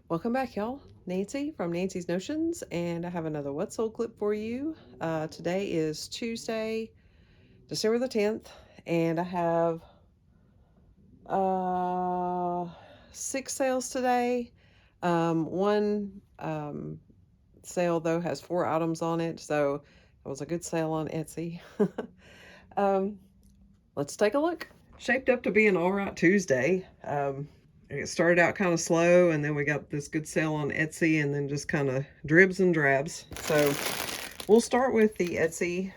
Welcome back, y'all. Nancy from Nancy's Notions, and I have another What Sold clip for you. Today is Tuesday, December the 10th, and I have six sales today. One sale, though, has 4 items on it, so it was a good sale on Etsy. um, let's take a look. Shaped up to be an all right Tuesday. It started out kind of slow, and then we got this good sale on Etsy, and then just kind of dribs and drabs. So we'll start with the Etsy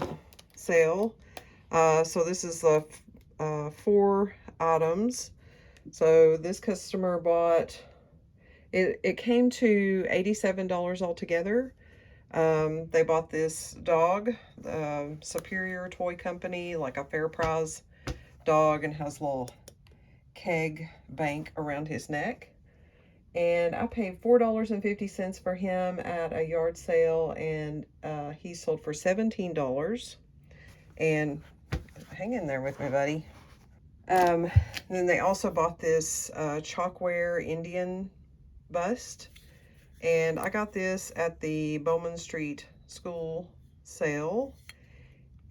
sale. So this is the 4 items. So this customer bought, it came to $87 altogether. They bought this dog, Superior Toy Company, like a fair prize dog, and has a little keg bank around his neck. And I paid $4.50 for him at a yard sale, and he sold for $17. And hang in there with me, buddy. Then they also bought this chalkware Indian bust, and I got this at the Bowman Street School sale,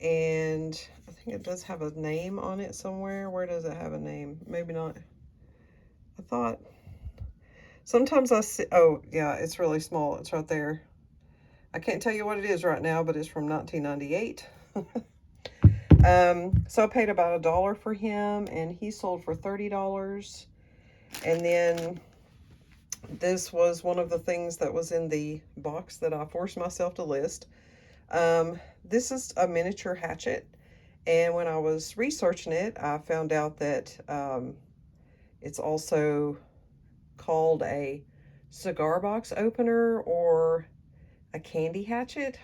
and I think it does have a name on it somewhere. Where does it have a name? Maybe not. I thought sometimes I see, oh yeah, it's really small. It's right there. I can't tell you what it is right now, but it's from 1998. So I paid about $1 for him, and he sold for $30. And then this was one of the things that was in the box that I forced myself to list. This is a miniature hatchet, and when I was researching it, I found out that it's also called a cigar box opener or a candy hatchet.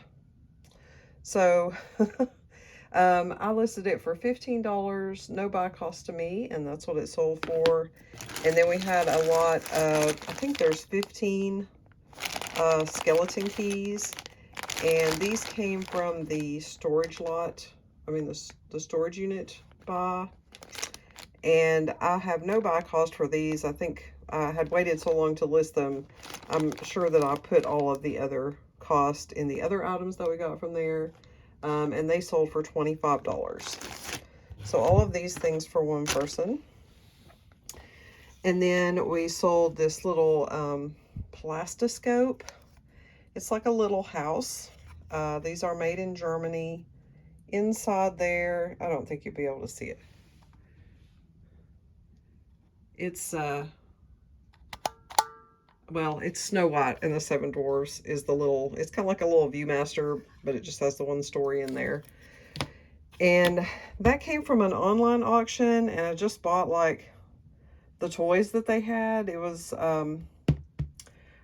So I listed it for $15, no buy cost to me, and that's what it sold for. And then we had a lot of, I think there's 15 skeleton keys, and these came from the storage lot, the storage unit buy. And I have no buy cost for these. I think I had waited so long to list them. I'm sure that I put all of the other cost in the other items that we got from there. And they sold for $25. So all of these things for one person. And then we sold this little plastiscope. It's like a little house. These are made in Germany. Inside there, I don't think you'll be able to see it. It's well, it's Snow White and the Seven Dwarfs is the little, it's kind of like a little Viewmaster, but it just has the one story in there. And that came from an online auction, and I just bought like the toys that they had. It was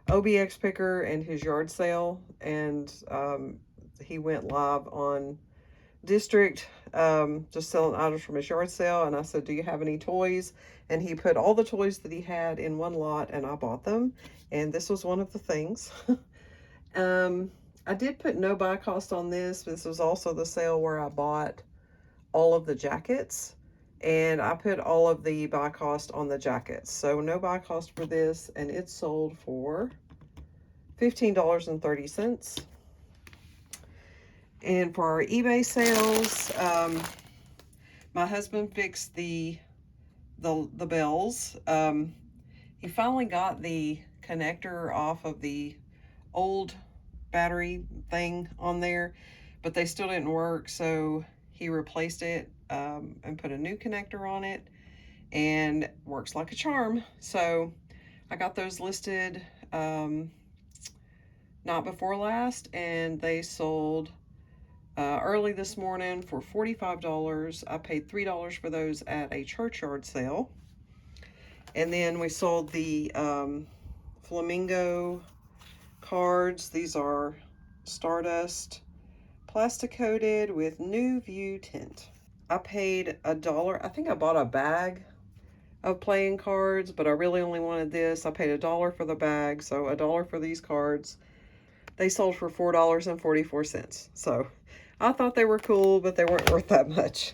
OBX Picker and his yard sale, and he went live on District, just selling items from his yard sale. And I said, do you have any toys? And he put all the toys that he had in one lot, and I bought them, and this was one of the things. I did put no buy cost on this. This was also the sale where I bought all of the jackets, and I put all of the buy cost on the jackets. So no buy cost for this, and it sold for $15.30. And for our eBay sales, my husband fixed the bells. He finally got the connector off of the old battery thing on there, but they still didn't work, so he replaced it and put a new connector on it, and works like a charm. So I got those listed not before last, and they sold early this morning for $45. I paid $3 for those at a churchyard sale. And then we sold the flamingo cards. These are Stardust, plastic coated with New View tint. I paid $1. I think I bought a bag of playing cards, but I really only wanted this. I paid $1 for the bag, so $1 for these cards. They sold for $4.44. So I thought they were cool, but they weren't worth that much.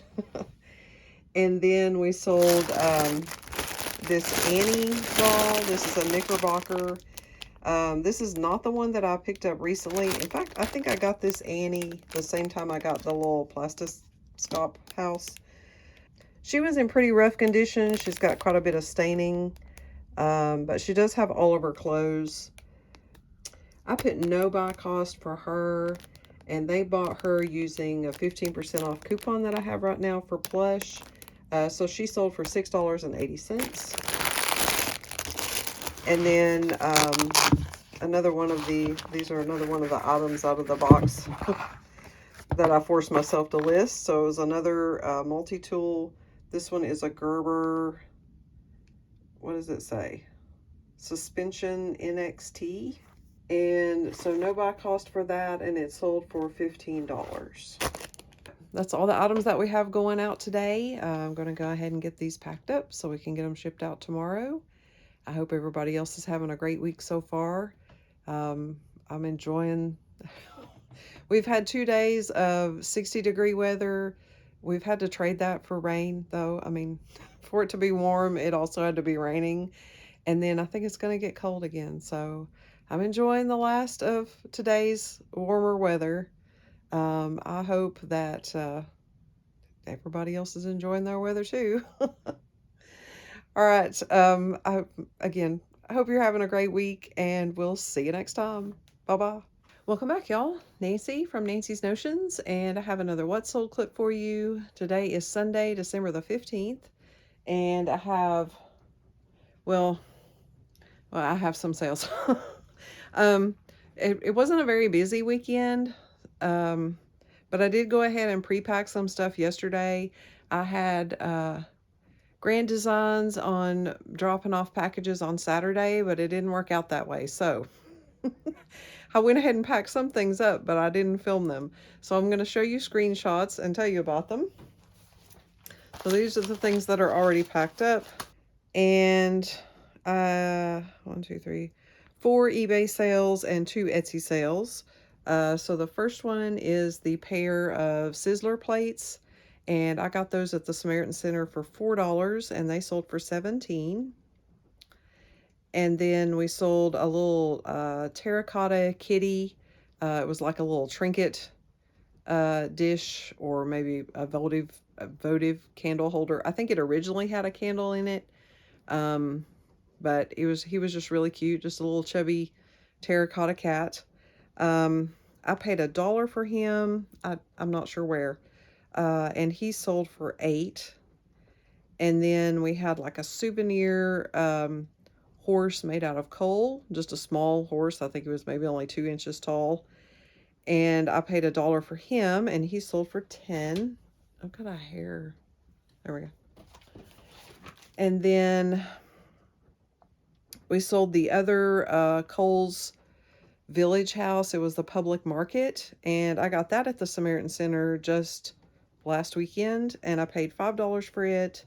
And then we sold this Annie doll. This is a Knickerbocker. This is not the one that I picked up recently. In fact, I think I got this Annie the same time I got the little plastiscope house. She was in pretty rough condition. She's got quite a bit of staining, but she does have all of her clothes. I put no buy cost for her, and they bought her using a 15% off coupon that I have right now for Plush. So she sold for $6.80. And then another one of these are another one of the items out of the box that I forced myself to list. So it was another multi-tool. This one is a Gerber, what does it say? Suspension NXT. And so no buy cost for that, and it sold for $15. That's all the items that we have going out today. I'm going to go ahead and get these packed up so we can get them shipped out tomorrow. I hope everybody else is having a great week so far. I'm enjoying. We've had 2 days of 60-degree weather. We've had to trade that for rain, though. I mean, for it to be warm, it also had to be raining. And then I think it's going to get cold again. So I'm enjoying the last of today's warmer weather. I hope that everybody else is enjoying their weather too. All right. Again, I hope you're having a great week, and we'll see you next time. Bye-bye. Welcome back, y'all. Nancy from Nancy's Notions, and I have another What Sold clip for you. Today is Sunday, December the 15th, and I have, well, I have some sales. um, it wasn't a very busy weekend, but I did go ahead and pre-pack some stuff yesterday. I had Grand Designs on dropping off packages on Saturday, but it didn't work out that way. So I went ahead and packed some things up, but I didn't film them. So I'm going to show you screenshots and tell you about them. So these are the things that are already packed up. And 1, 2, 3, 4 eBay sales and 2 Etsy sales. So the first one is the pair of Sizzler plates, and I got those at the Samaritan Center for $4, and they sold for $17. And then we sold a little terracotta kitty. It was like a little trinket dish, or maybe a votive candle holder. I think it originally had a candle in it. But he was just really cute, just a little chubby terracotta cat. I paid $1 for him. I'm not sure where. And he sold for $8. And then we had like a souvenir horse made out of coal, just a small horse. I think it was maybe only 2 inches tall. And I paid $1 for him, and he sold for 10. I've got a hair. There we go. And then we sold the other Kohl's Village House. It was the public market, and I got that at the Samaritan Center just last weekend, and I paid $5 for it,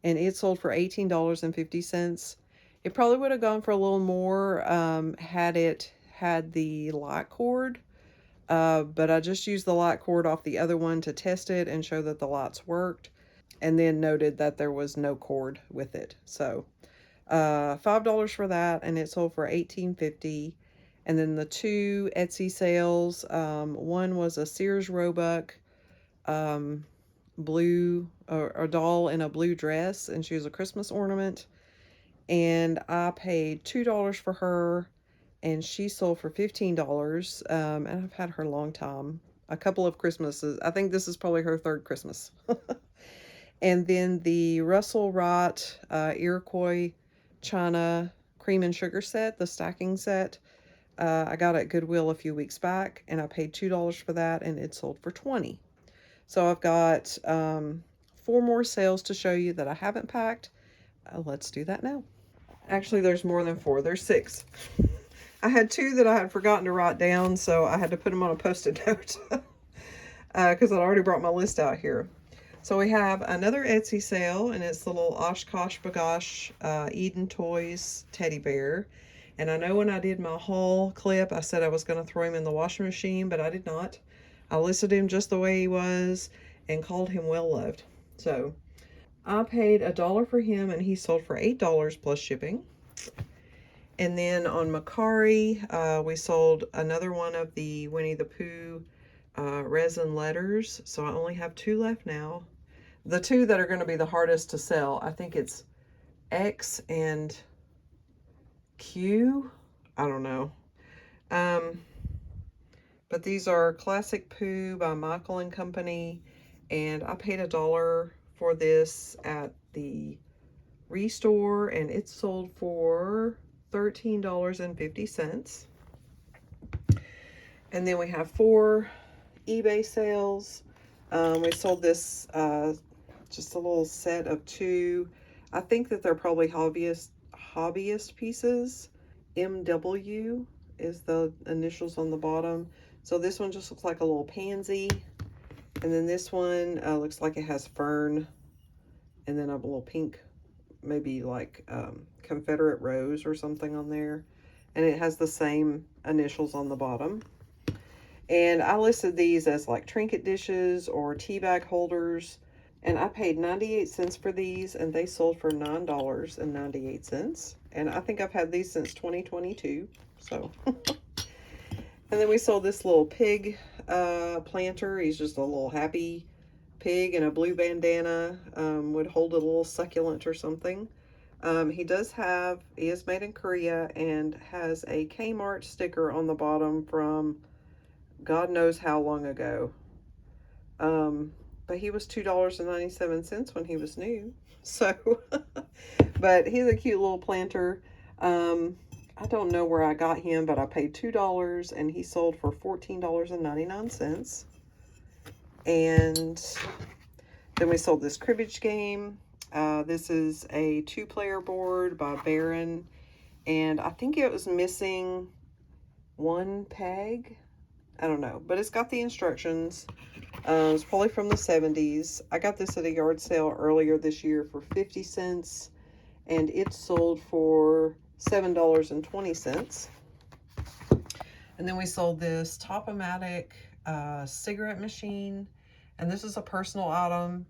and it sold for $18.50. It probably would have gone for a little more had it had the light cord, but I just used the light cord off the other one to test it and show that the lights worked, and then noted that there was no cord with it. So $5 for that, and it sold for $18.50. And then the 2 Etsy sales, one was a Sears Roebuck blue, or a doll in a blue dress, and she was a Christmas ornament, and I paid $2 for her, and she sold for $15. And I've had her a long time, a couple of Christmases. I think this is probably her 3rd Christmas. And then the Russell Wright Iroquois China cream and sugar set, the stacking set, I got at Goodwill a few weeks back, and I paid $2 for that, and it sold for $20. So I've got 4 more sales to show you that I haven't packed. Let's do that now. Actually, there's more than 4. There's 6. I had 2 that I had forgotten to write down, so I had to put them on a Post-it note because I'd already brought my list out here. So we have another Etsy sale, and it's the little Oshkosh Bagosh Eden Toys teddy bear. And I know when I did my haul clip, I said I was going to throw him in the washing machine, but I did not. I listed him just the way he was and called him well loved. So I paid $1 for him, and he sold for $8 plus shipping. And then on Mercari, we sold another one of the Winnie the Pooh resin letters. So I only have 2 left now. The 2 that are going to be the hardest to sell, I think it's X and Q. I don't know. Um, but these are Classic Pooh by Michael and Company. And I paid $1 for this at the Restore, and it sold for $13.50. And then we have 4 eBay sales. We sold this just a little set of 2. I think that they're probably hobbyist pieces. MW is the initials on the bottom. So this one just looks like a little pansy. And then this one looks like it has fern and then a little pink, maybe like Confederate rose or something on there. And it has the same initials on the bottom. And I listed these as like trinket dishes or tea bag holders. And I paid 98 cents for these, and they sold for $9.98. And I think I've had these since 2022. So, and then we sold this little pig planter. He's just a little happy pig in a blue bandana. Would hold a little succulent or something. He is made in Korea and has a Kmart sticker on the bottom from God knows how long ago. But he was $2.97 when he was new. So, but he's a cute little planter. I don't know where I got him, but I paid $2 and he sold for $14.99. And then we sold this cribbage game. This is a 2-player board by Baron, and I think it was missing 1 peg. I don't know, but it's got the instructions. It's probably from the 70s. I got this at a yard sale earlier this year for 50 cents, and it sold for $7.20. And then we sold this Top-O-Matic cigarette machine, and this is a personal item.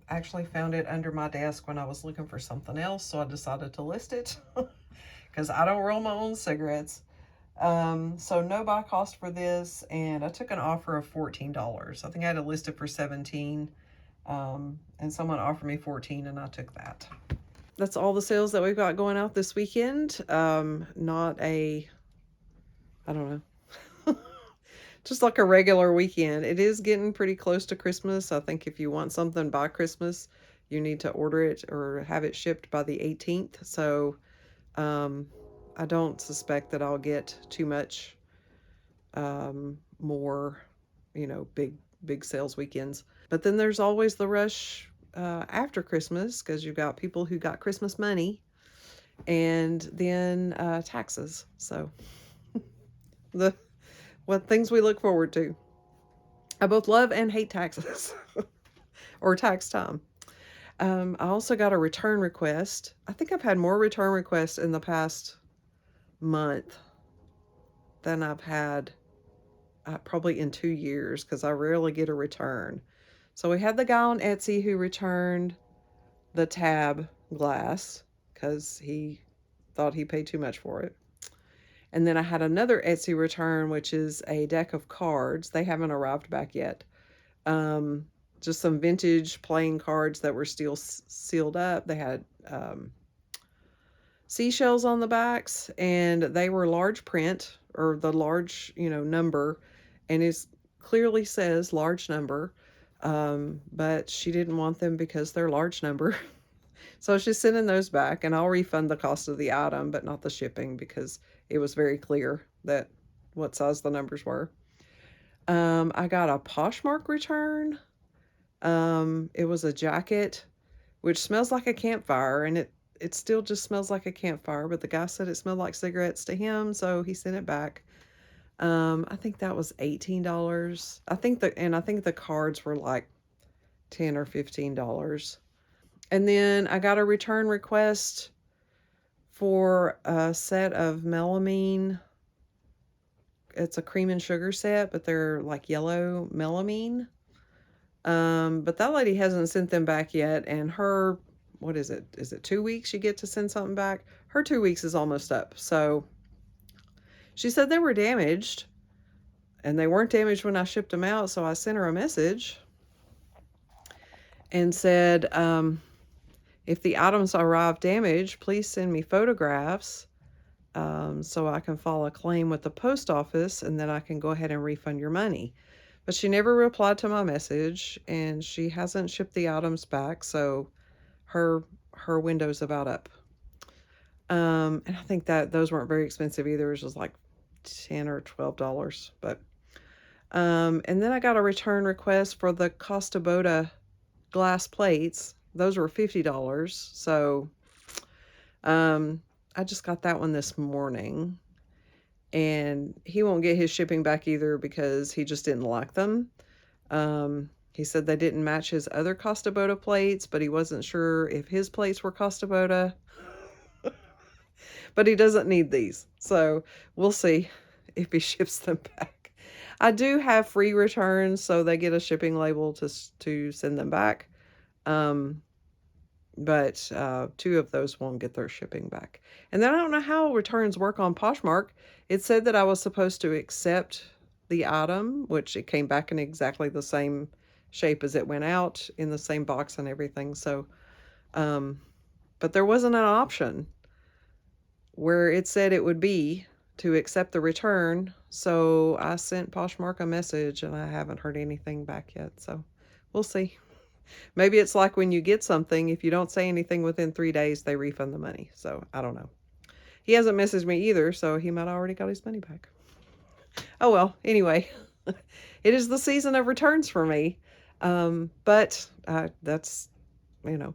Actually found it under my desk when I was looking for something else, so I decided to list it because I don't roll my own cigarettes. So no buy cost for this, and I took an offer of $14. I think I had it listed for $17, and someone offered me $14, and I took that. That's all the sales that we've got going out this weekend. Not a, I don't know, just like a regular weekend. It is getting pretty close to Christmas. I think if you want something by Christmas, you need to order it or have it shipped by the 18th. So I don't suspect that I'll get too much more, big sales weekends. But then there's always the rush after Christmas, because you've got people who got Christmas money, and then taxes. So what things we look forward to. I both love and hate taxes or tax time. I also got a return request. I think I've had more return requests in the past month than I've had probably in 2 years, because I rarely get a return. So we had the guy on Etsy who returned the tab glass because he thought he paid too much for it. And then I had another Etsy return, which is a deck of cards. They haven't arrived back yet. Just some vintage playing cards that were still sealed up. They had seashells on the backs, and they were large print, or the large, number, and it clearly says large number. But she didn't want them because they're large number. So she's sending those back, and I'll refund the cost of the item, but not the shipping, because it was very clear that what size the numbers were. I got a Poshmark return. It was a jacket, which smells like a campfire, and it still just smells like a campfire, but the guy said it smelled like cigarettes to him, so he sent it back. I think that was $18. I think the cards were like $10 or $15. And then I got a return request for a set of melamine. It's a cream and sugar set, but they're like yellow melamine. But that lady hasn't sent them back yet, and her what is it? Is it 2 weeks you get to send something back? Her 2 weeks is almost up. So she said they were damaged, and they weren't damaged when I shipped them out. So I sent her a message and said, if the items arrive damaged, please send me photographs, so I can file a claim with the post office, and then I can go ahead and refund your money. But she never replied to my message, and she hasn't shipped the items back, so her window's about up. And I think that those weren't very expensive either. It was just like $10 or $12. But and then I got a return request for the Costa Boda glass plates. Those were $50. So I just got that one this morning. And he won't get his shipping back either because he just didn't like them. He said they didn't match his other Costa Boda plates, but he wasn't sure if his plates were Costa Boda. But he doesn't need these. So we'll see if he ships them back. I do have free returns, so they get a shipping label to send them back. But two of those won't get their shipping back. And then I don't know how returns work on Poshmark. It said that I was supposed to accept the item, which it came back in exactly the same shape as it went out, in the same box and everything. So, but there wasn't an option where it said it would be to accept the return. So I sent Poshmark a message and I haven't heard anything back yet. So we'll see. Maybe it's like when you get something, if you don't say anything within 3 days, they refund the money. So I don't know. He hasn't messaged me either, so he might have already got his money back. Oh well, anyway, it is the season of returns for me. But that's,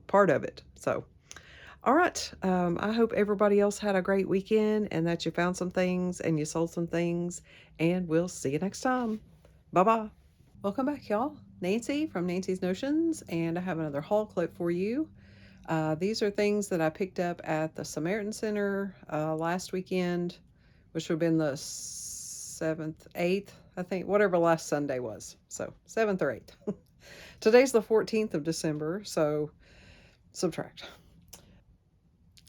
part of it. So, all right. I hope everybody else had a great weekend and that you found some things and you sold some things. And we'll see you next time. Bye-bye. Welcome back, y'all. Nancy from Nancy's Notions, and I have another haul clip for you. These are things that I picked up at the Samaritan Center last weekend, which would have been the 7th, 8th, I think, whatever last Sunday was. So 7th or 8th. Today's the 14th of December, so subtract.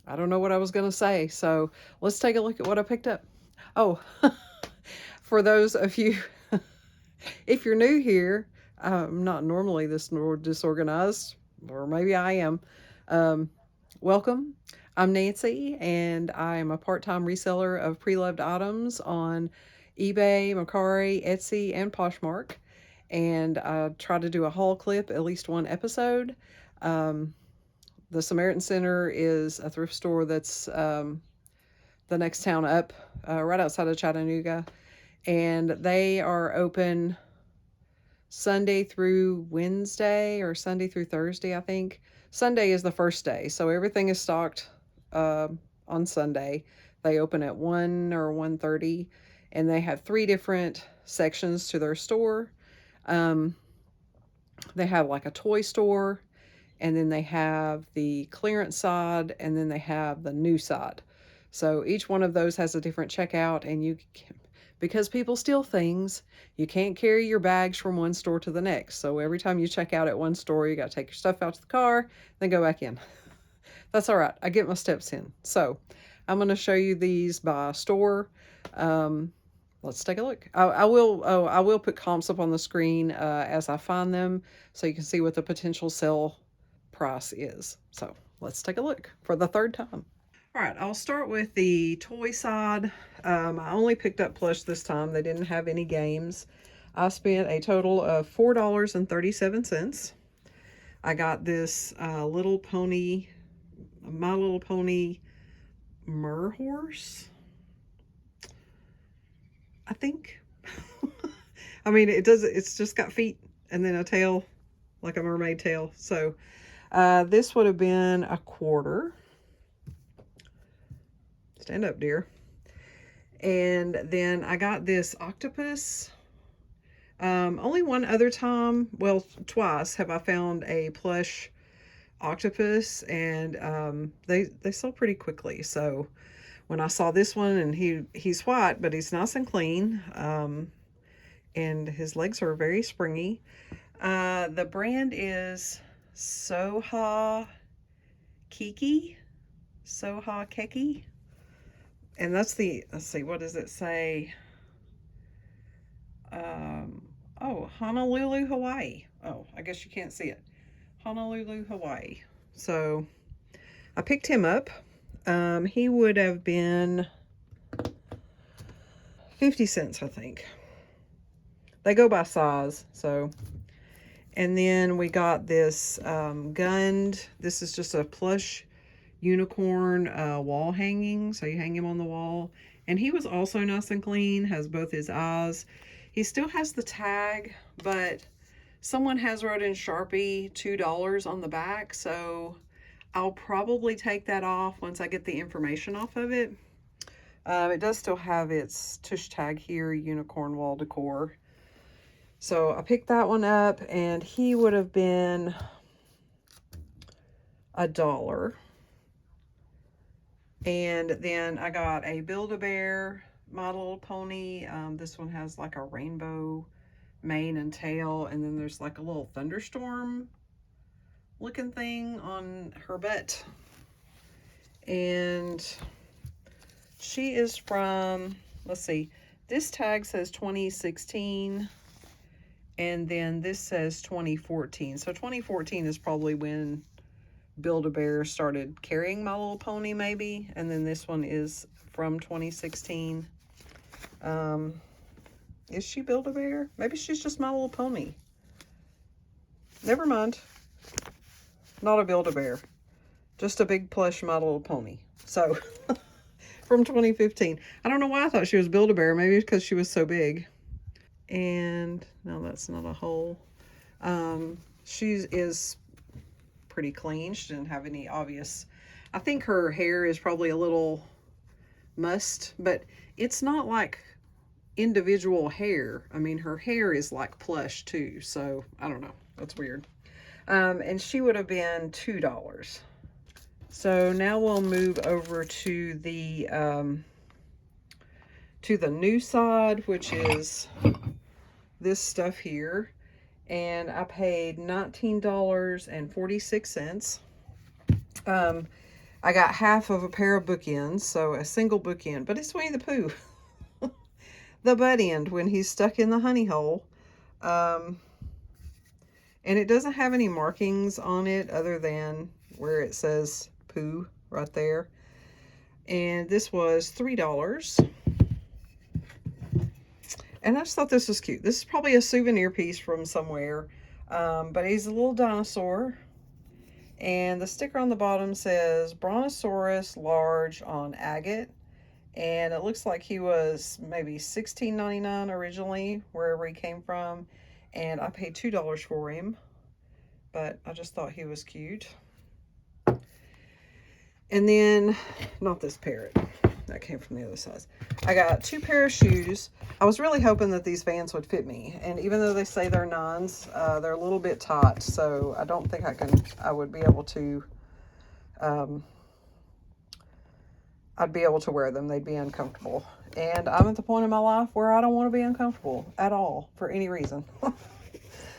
I don't know what I was going to say, so let's take a look at what I picked up. Oh, for those of you, if you're new here, I'm not normally this disorganized, or maybe I am. Welcome. I'm Nancy, and I am a part-time reseller of pre-loved items on eBay, Mercari, Etsy, and Poshmark. And I try to do a haul clip at least one episode. The Samaritan Center is a thrift store that's the next town up, right outside of Chattanooga. And they are open Sunday through Wednesday, or Sunday through Thursday, I think. Sunday is the first day, so everything is stocked on Sunday. They open at 1 or 1:30, and they have 3 different sections to their store. They have like a toy store, and then they have the clearance side, and then they have the new side. So each one of those has a different checkout, and you can, because people steal things, you can't carry your bags from one store to the next. So every time you check out at one store, you got to take your stuff out to the car, then go back in. That's all right. I get my steps in. So I'm going to show you these by store. Let's take a look. I will put comps up on the screen as I find them, so you can see what the potential sell price is. So let's take a look for the third time. All right, I'll start with the toy side. I only picked up plush this time. They didn't have any games. I spent a total of $4.37. I got this Little Pony, My Little Pony Mer Horse, I think. I mean, it's just got feet and then a tail, like a mermaid tail. So this would have been a quarter. Stand up, dear. And then I got this octopus. Only one other time, well, twice have I found a plush octopus, and they sell pretty quickly. So when I saw this one, and he's white, but he's nice and clean, and his legs are very springy. The brand is Soha Kiki, Soha Keki. And that's the, let's see, what does it say? Um, oh, Honolulu, Hawaii. Oh, I guess you can't see it. Honolulu, Hawaii. So I picked him up. He would have been 50 cents, I think. They go by size, so. And then we got this Gund. This is just a plush unicorn wall hanging. So you hang him on the wall. And he was also nice and clean, has both his eyes. He still has the tag, but someone has wrote in Sharpie $2 on the back. So I'll probably take that off once I get the information off of it. It does still have its tush tag here, unicorn wall decor. So I picked that one up, and he would have been $1. And then I got a Build-A-Bear My Little Pony. This one has like a rainbow mane and tail, and then there's like a little thunderstorm looking thing on her butt. And she is from, let's see, this tag says 2016. And then this says 2014. So 2014 is probably when Build-A-Bear started carrying My Little Pony, maybe. And then this one is from 2016. Is she Build-A-Bear? Maybe she's just My Little Pony. Never mind. Not a Build-A-Bear. Just a big plush My Little Pony. So, from 2015. I don't know why I thought she was Build-A-Bear. Maybe because she was so big. And no, that's not a hole. She is pretty clean. She didn't have any obvious. I think her hair is probably a little mussed, but it's not like individual hair. I mean, her hair is like plush too. So I don't know. That's weird. And she would have been $2. So now we'll move over to the new side, which is this stuff here. And I paid $19.46. I got half of a pair of bookends, so a single bookend, but it's Winnie the Pooh. The butt end when he's stuck in the honey hole. And it doesn't have any markings on it other than where it says Pooh right there. And this was $3. And I just thought this was cute. This is probably a souvenir piece from somewhere. But he's a little dinosaur. And the sticker on the bottom says Brontosaurus large on agate. And it looks like he was maybe $16.99 originally, wherever he came from. And I paid $2 for him. But I just thought he was cute. And then, not this parrot. That came from the other side. I got 2 pair of shoes. I was really hoping that these Vans would fit me. And even though they say they're 9s, they're a little bit tight. So I don't think I would be able to, I'd be able to wear them. They'd be uncomfortable. And I'm at the point in my life where I don't want to be uncomfortable at all for any reason.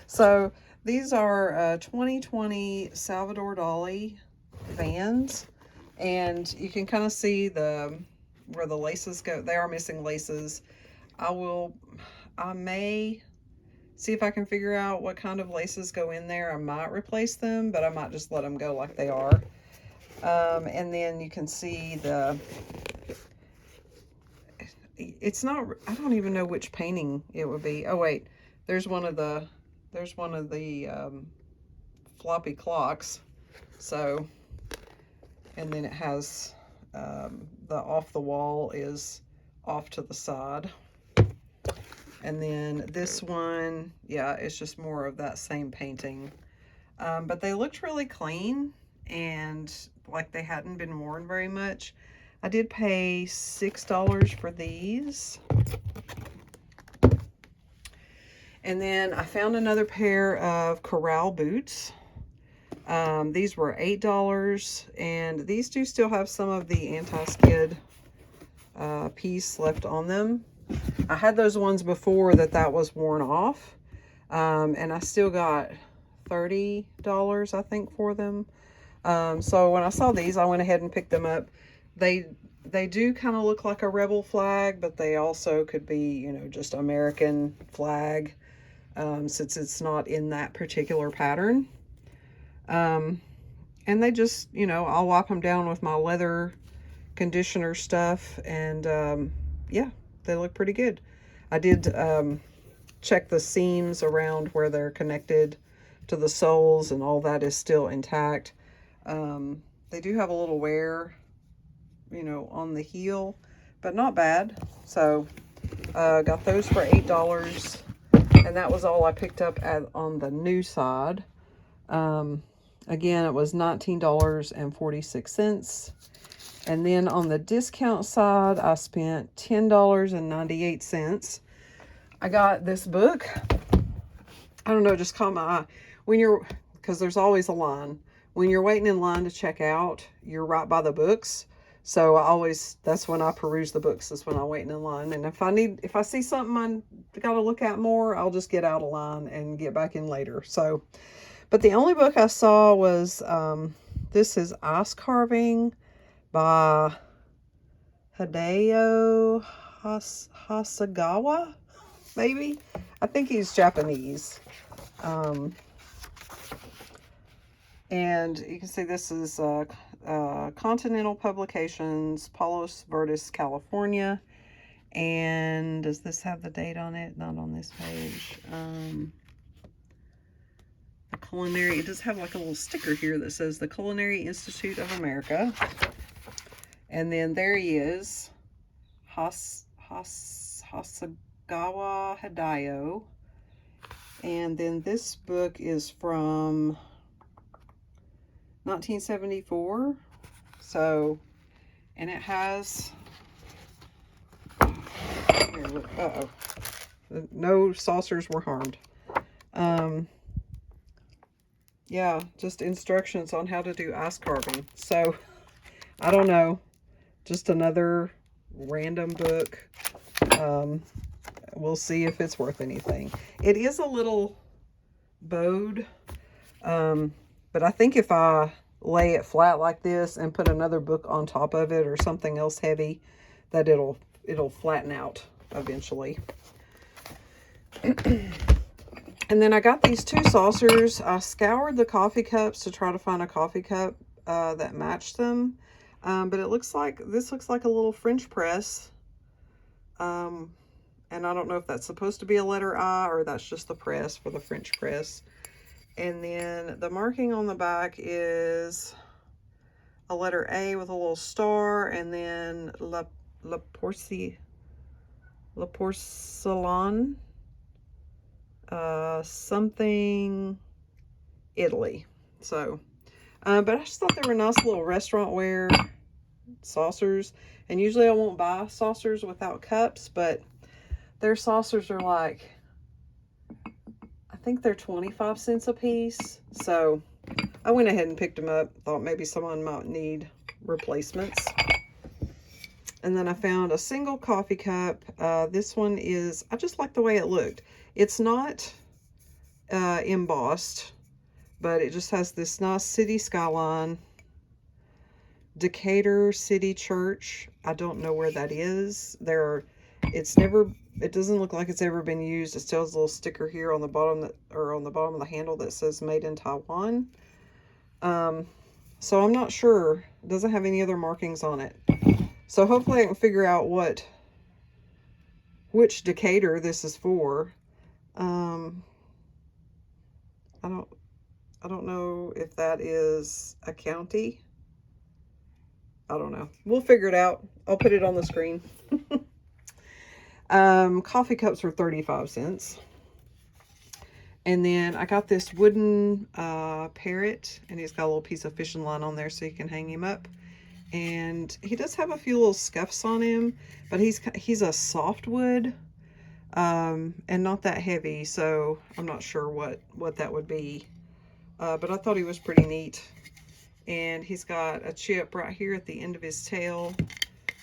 So these are 2020 Salvador Dali Vans. And you can kind of see where the laces go. They are missing laces. I may see if I can figure out what kind of laces go in there. I might replace them, but I might just let them go like they are. And then you can see it's not, I don't even know which painting it would be. Oh wait, there's one of the floppy clocks. So, and then it has the off the wall is off to the side. And then this one, yeah, it's just more of that same painting. But they looked really clean and like they hadn't been worn very much. I did pay $6 for these. And then I found another pair of Corral boots. These were $8, and these do still have some of the anti-skid piece left on them. I had those ones before that was worn off, and I still got $30, I think, for them. So when I saw these, I went ahead and picked them up. They do kind of look like a rebel flag, but they also could be, you know, just American flag, since it's not in that particular pattern. And they just, you know, I'll wipe them down with my leather conditioner stuff, and yeah, they look pretty good. I did check the seams around where they're connected to the soles, and all that is still intact. They do have a little wear, you know, on the heel, but not bad. So got those for $8, and that was all I picked up on the new side. Again, it was $19.46. And then on the discount side, I spent $10.98. I got this book. I don't know, just caught my eye. Because there's always a line. When you're waiting in line to check out, you're right by the books. So that's when I peruse the books, is when I'm waiting in line. And if I see something I got to look at more, I'll just get out of line and get back in later. So, but the only book I saw was, this is Ice Carving by Hideo Hasagawa, maybe? I think he's Japanese. And you can see this is Continental Publications, Palos Verdes, California. And does this have the date on it? Not on this page. The Culinary, it does have like a little sticker here that says the Culinary Institute of America. And then there he is, Hasagawa Hideo. And then this book is from 1974. So, and it has, uh-oh, no saucers were harmed. Yeah, just instructions on how to do ice carving. So, I don't know, just another random book. We'll see if it's worth anything. It is a little bowed, but I think if I lay it flat like this and put another book on top of it or something else heavy, that it'll flatten out eventually. And then I got these two saucers. I scoured the coffee cups to try to find a coffee cup that matched them. But this looks like a little French press. And I don't know if that's supposed to be a letter I or that's just the press for the French press. And then the marking on the back is a letter A with a little star, and then La Porcelain, something Italy. So, but I just thought they were nice little restaurant ware saucers. And usually I won't buy saucers without cups, but their saucers are like, I think they're 25 cents a piece. So I went ahead and picked them up. Thought maybe someone might need replacements. And then I found a single coffee cup. This one is, I just like the way it looked. It's not embossed, but it just has this nice city skyline. Decatur City Church. I don't know where that is. It doesn't look like it's ever been used. It still has a little sticker here on the bottom of the handle that says made in Taiwan. So I'm not sure. It doesn't have any other markings on it. So hopefully I can figure out which Decatur this is for. I don't know if that is a county. I don't know. We'll figure it out. I'll put it on the screen. Coffee cups were 35 cents. And then I got this wooden parrot, and he's got a little piece of fishing line on there so you can hang him up. And he does have a few little scuffs on him, but he's a softwood, and not that heavy, so I'm not sure what that would be. But I thought he was pretty neat. And he's got a chip right here at the end of his tail.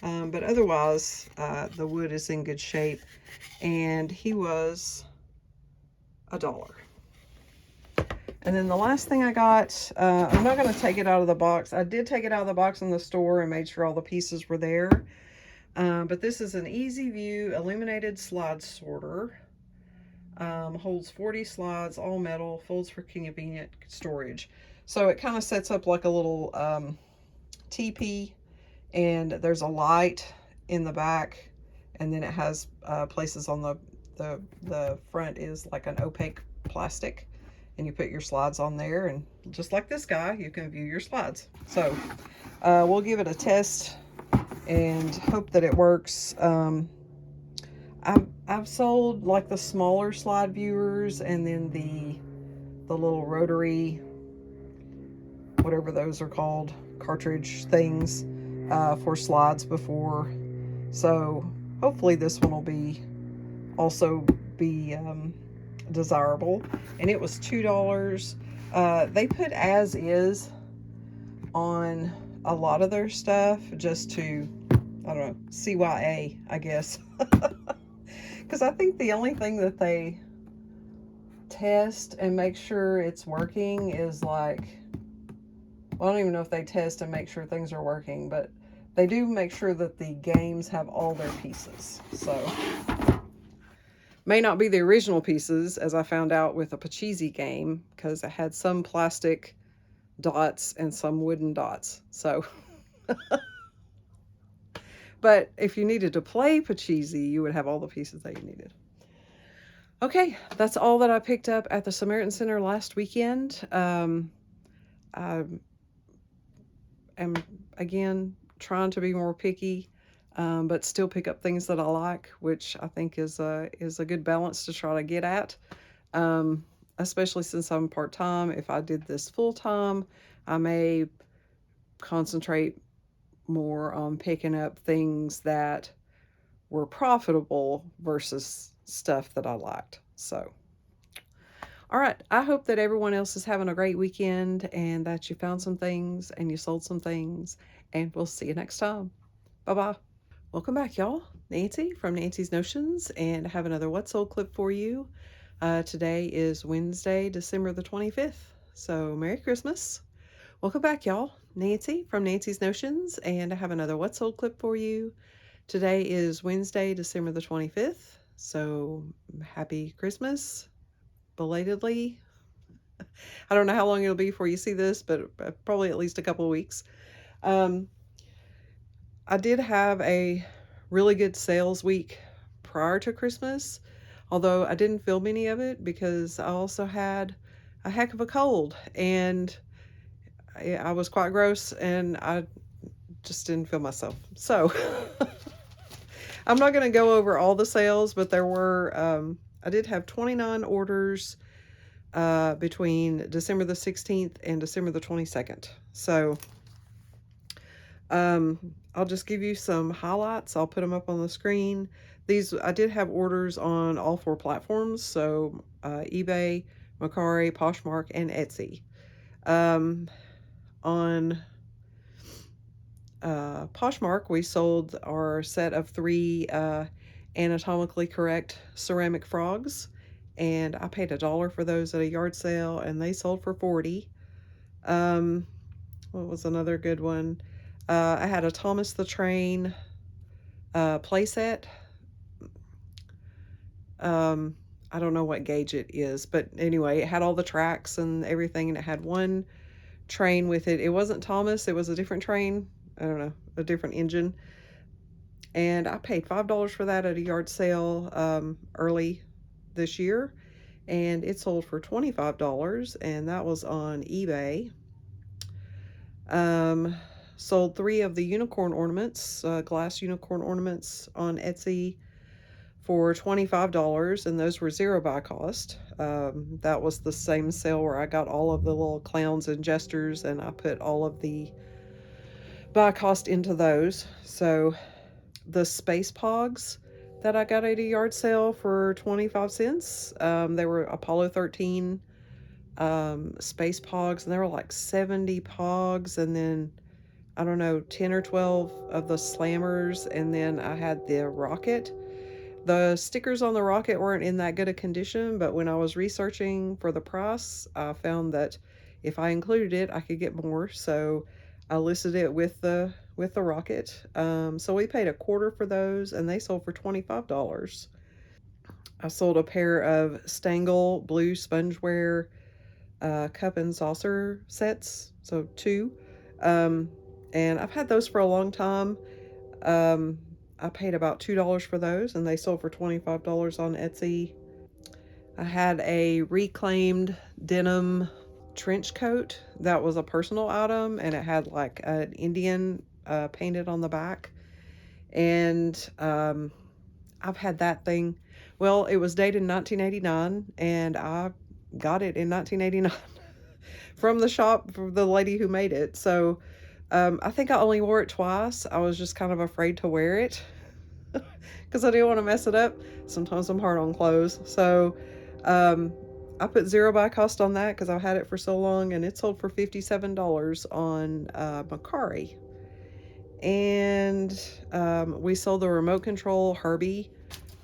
But otherwise, the wood is in good shape. And he was $1. And then the last thing I got, I'm not going to take it out of the box. I did take it out of the box in the store and made sure all the pieces were there. But this is an Easy View illuminated slide sorter. Holds 40 slides, all metal, folds for convenient storage. So it kind of sets up like a little teepee, and there's a light in the back, and then it has places on the front is like an opaque plastic, and you put your slides on there, and just like this guy, you can view your slides. So we'll give it a test and hope that it works. I've sold like the smaller slide viewers, and then the little rotary, whatever those are called, cartridge things for slides before. So hopefully this one will be also be desirable. And it was $2. They put as is on a lot of their stuff just to, I don't know, CYA, I guess. Because I think the only thing that they test and make sure it's working is like, well, I don't even know if they test and make sure things are working, but they do make sure that the games have all their pieces. So, may not be the original pieces, as I found out with a Pachisi game, because it had some plastic dots and some wooden dots. So, but if you needed to play Pachisi, you would have all the pieces that you needed. Okay, that's all that I picked up at the Samaritan Center last weekend. I am, again, trying to be more picky, but still pick up things that I like, which I think is a good balance to try to get at, especially since I'm part-time. If I did this full-time, I may concentrate more on picking up things that were profitable versus stuff that I liked. So, all right, I hope that everyone else is having a great weekend and that you found some things and you sold some things, and we'll see you next time. Bye-bye. Welcome back, y'all. Nancy from Nancy's Notions, and I have another What Sold clip for you. Today is Wednesday, December the 25th, so Merry Christmas. Welcome back, y'all. Nancy from Nancy's Notions, and I have another What Sold clip for you. Today is Wednesday, December the 25th, so happy Christmas, belatedly. I don't know how long it'll be before you see this, but probably at least a couple of weeks. I did have a really good sales week prior to Christmas, although I didn't film any of it because I also had a heck of a cold, and I was quite gross, and I just didn't feel myself. So I'm not going to go over all the sales, but there were, I did have 29 orders between December the 16th and December the 22nd. So I'll just give you some highlights. I'll put them up on the screen. These, I did have orders on all 4 platforms, so eBay, Mercari, Poshmark, and Etsy. On Poshmark, we sold our set of 3 anatomically correct ceramic frogs, and I paid $1 for those at a yard sale, and they sold for $40. What was another good one? I had a Thomas the Train playset. I don't know what gauge it is, but anyway, it had all the tracks and everything, and it had one train with it. It wasn't Thomas, it was a different train. I don't know, a different engine. And I paid $5 for that at a yard sale early this year, and it sold for $25, and that was on eBay. Sold 3 of the unicorn ornaments, glass unicorn ornaments, on Etsy for $25, and those were zero buy cost. That was the same sale where I got all of the little clowns and jesters, and I put all of the buy cost into those. So the space pogs that I got at a yard sale for 25 cents, they were Apollo 13 space pogs, and there were like 70 pogs, and then I don't know, 10 or 12 of the slammers, and then I had the rocket. The stickers on the rocket weren't in that good a condition, but when I was researching for the price, I found that if I included it, I could get more. So I listed it with the rocket. So we paid a quarter for those, and they sold for $25. I sold a pair of Stangle blue spongeware cup and saucer sets, so two. Um, and I've had those for a long time. Um, I paid about $2 for those, and they sold for $25 on Etsy. I had a reclaimed denim trench coat that was a personal item, and it had like an Indian painted on the back. And I've had that thing. Well, it was dated in 1989, and I got it in 1989 from the shop, from the lady who made it. So I think I only wore it twice. I was just kind of afraid to wear it because I didn't want to mess it up. Sometimes I'm hard on clothes. So um, I put zero buy cost on that because I've had it for so long, and it sold for $57 on Mercari. And we sold the remote control Herbie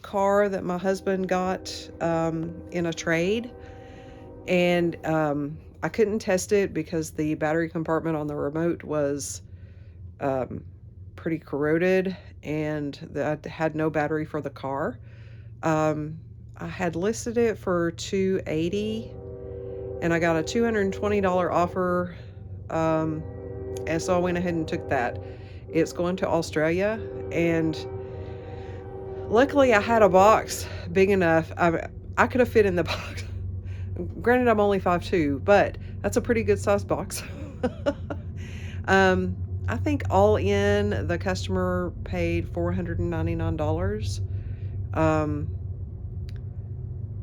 car that my husband got in a trade. And I couldn't test it because the battery compartment on the remote was um, pretty corroded, and I had no battery for the car. Um, I had listed it for $280, and I got a $220 offer, and so I went ahead and took that. It's going to Australia, and luckily I had a box big enough. I could have fit in the box. Granted, I'm only 5'2", but that's a pretty good size box. um, I think all in, the customer paid $499. Um,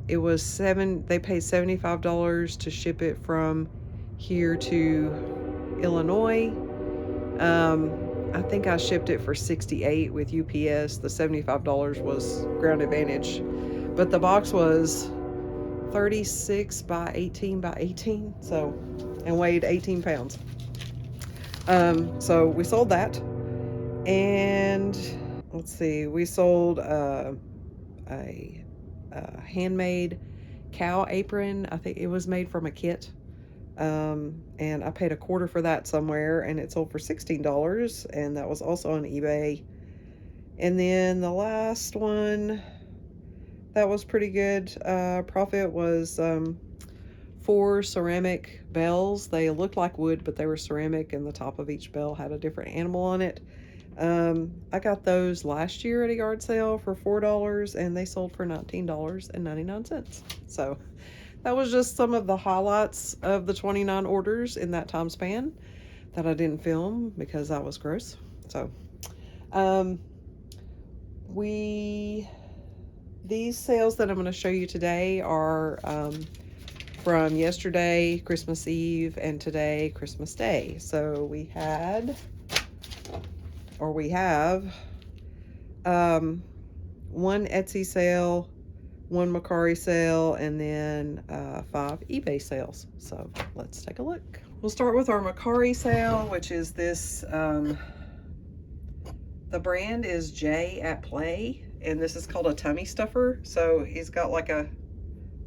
it was they paid $75 to ship it from here to Illinois. I think I shipped it for $68 with UPS. The $75 was Ground Advantage, but the box was 36 by 18 by 18, so, and weighed 18 pounds. So we sold that, and let's see, we sold a handmade cow apron. I think it was made from a kit. And I paid a quarter for that somewhere, and it sold for $16, and that was also on eBay. And then the last one that was pretty good profit was 4 ceramic bells. They looked like wood, but they were ceramic, and the top of each bell had a different animal on it. I got those last year at a yard sale for $4, and they sold for $19.99. So that was just some of the highlights of the 29 orders in that time span that I didn't film because that was gross. So um, these sales that I'm going to show you today are from yesterday, Christmas Eve, and today, Christmas Day. So we have one Etsy sale, one Mercari sale, and then 5 eBay sales. So let's take a look. We'll start with our Mercari sale, which is this, the brand is J at Play, and this is called a tummy stuffer. So he's got like a,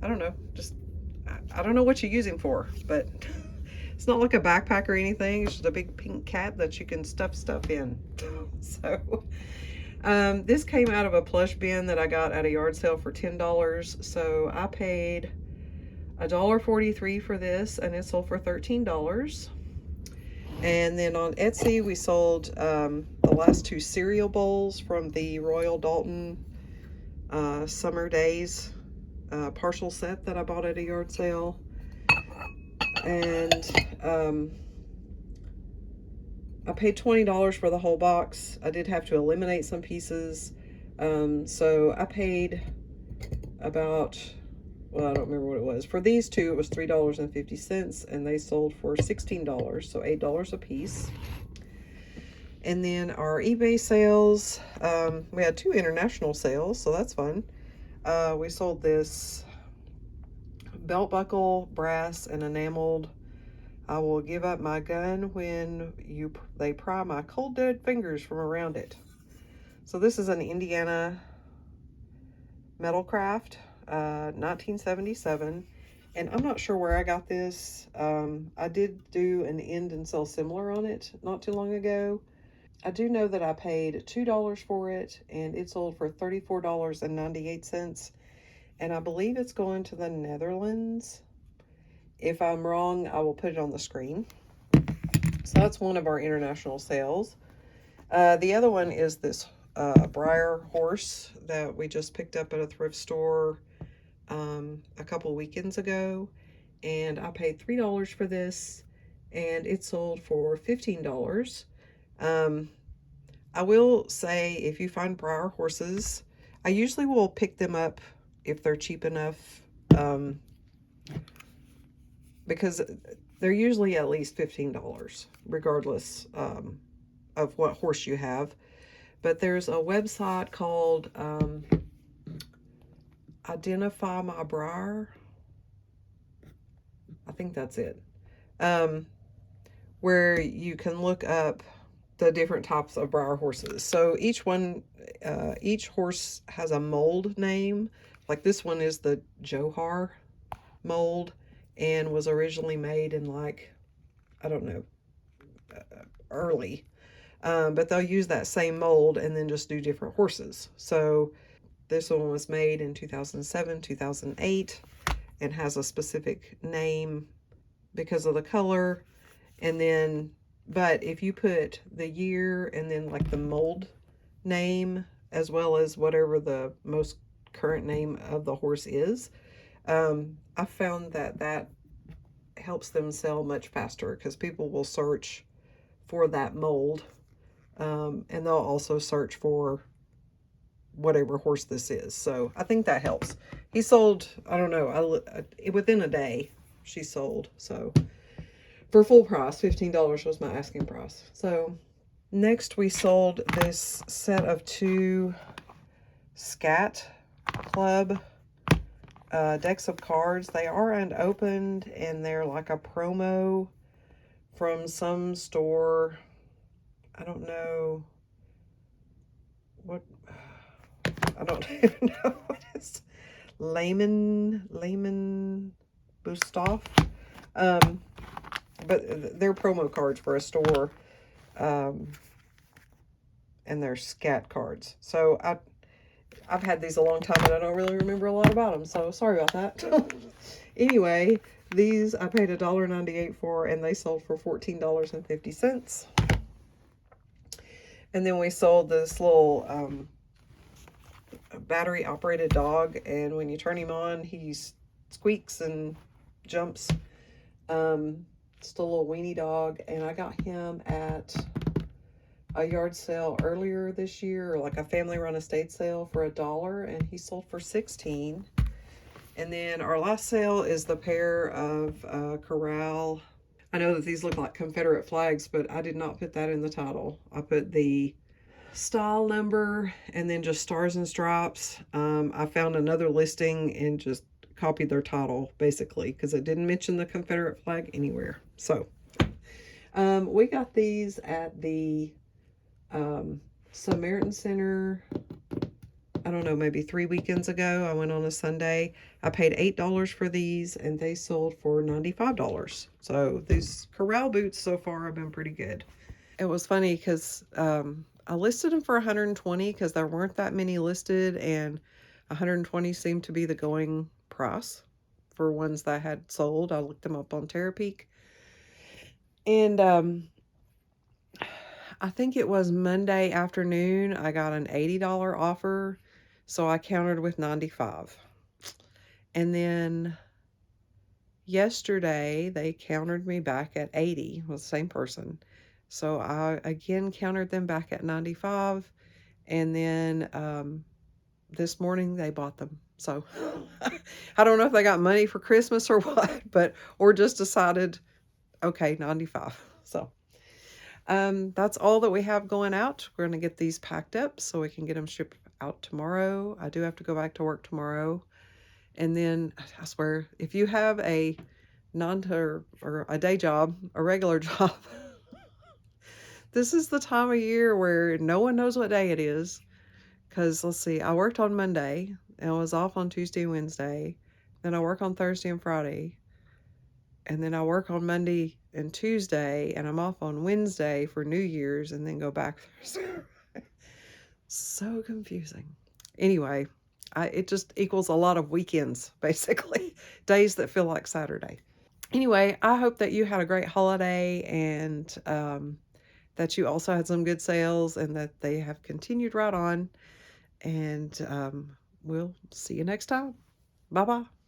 I don't know, just, I don't know what you use him for, but it's not like a backpack or anything. It's just a big pink cat that you can stuff stuff in. So this came out of a plush bin that I got at a yard sale for $10. So I paid $1.43 for this, and it sold for $13. And then on Etsy, we sold the last 2 cereal bowls from the Royal Dalton Summer Days partial set that I bought at a yard sale. And I paid $20 for the whole box. I did have to eliminate some pieces. So I paid about, well, I don't remember what it was. For these 2, it was $3.50, and they sold for $16, so $8 a piece. And then our eBay sales, we had 2 international sales, so that's fun. We sold this belt buckle, brass and enameled. I will give up my gun when they pry my cold dead fingers from around it. So this is an Indiana Metalcraft, 1977. And I'm not sure where I got this. I did do an end and sell similar on it not too long ago. I do know that I paid $2 for it, and it sold for $34.98. And I believe it's going to the Netherlands. If I'm wrong, I will put it on the screen. So that's one of our international sales. The other one is this Briar horse that we just picked up at a thrift store a couple weekends ago. And I paid $3 for this, and it sold for $15. Um, I will say, if you find Briar horses, I usually will pick them up if they're cheap enough, because they're usually at least $15, regardless of what horse you have. But there's a website called Identify My Briar. I think that's it. Where you can look up the different types of Briar horses. So each horse has a mold name. Like this one is the Johar mold and was originally made in, like, I don't know, early. But they'll use that same mold and then just do different horses. So this one was made in 2007, 2008, and has a specific name because of the color. And then, but if you put the year and then like the mold name, as well as whatever the most current name of the horse is, I found that helps them sell much faster, because people will search for that mold, and they'll also search for whatever horse this is. So I think that helps. He sold, I don't know, within a day she sold. So for full price, $15 was my asking price. So next we sold this set of 2 Scat Club decks of cards. They are unopened, and they're like a promo from some store. I don't know what, I don't even know what is Layman Bustov. But they're promo cards for a store, and they're scat cards. So I've had these a long time, and I don't really remember a lot about them, so sorry about that. Anyway, these I paid $1.98 for, and they sold for $14.50. And then we sold this little battery operated dog, and when you turn him on, he squeaks and jumps. Just a little weenie dog, and I got him at a yard sale earlier this year, or like a family run estate sale, for $1, and he sold for $16. And then our last sale is the pair of corral. I know that these look like Confederate flags, but I did not put that in the title. I put the style number and then just stars and stripes. I found another listing and just copied their title, basically, because it didn't mention the Confederate flag anywhere. So we got these at the Samaritan Center, I don't know, maybe 3 weekends ago. I went on a Sunday. I paid $8 for these, and they sold for $95. So these corral boots so far have been pretty good. It was funny because I listed them for 120 because there weren't that many listed, and 120 seemed to be the going price for ones that I had sold. I looked them up on Terapeak, and I think it was Monday afternoon I got an $80 offer, so I countered with 95. And then yesterday they countered me back at 80, was the same person. So I again countered them back at 95, and then this morning they bought them. So I don't know if they got money for Christmas or what, or just decided, okay, 95. So that's all that we have going out. We're going to get these packed up so we can get them shipped out tomorrow. I do have to go back to work tomorrow. And then I swear, if you have a or a day job, a regular job, this is the time of year where no one knows what day it is. Because let's see, I worked on Monday, and I was off on Tuesday and Wednesday. Then I work on Thursday and Friday, and then I work on Monday and Tuesday, and I'm off on Wednesday for New Year's, and then go back Thursday. So confusing. Anyway, it just equals a lot of weekends, basically, days that feel like Saturday. Anyway, I hope that you had a great holiday and that you also had some good sales and that they have continued right on. And we'll see you next time. Bye bye.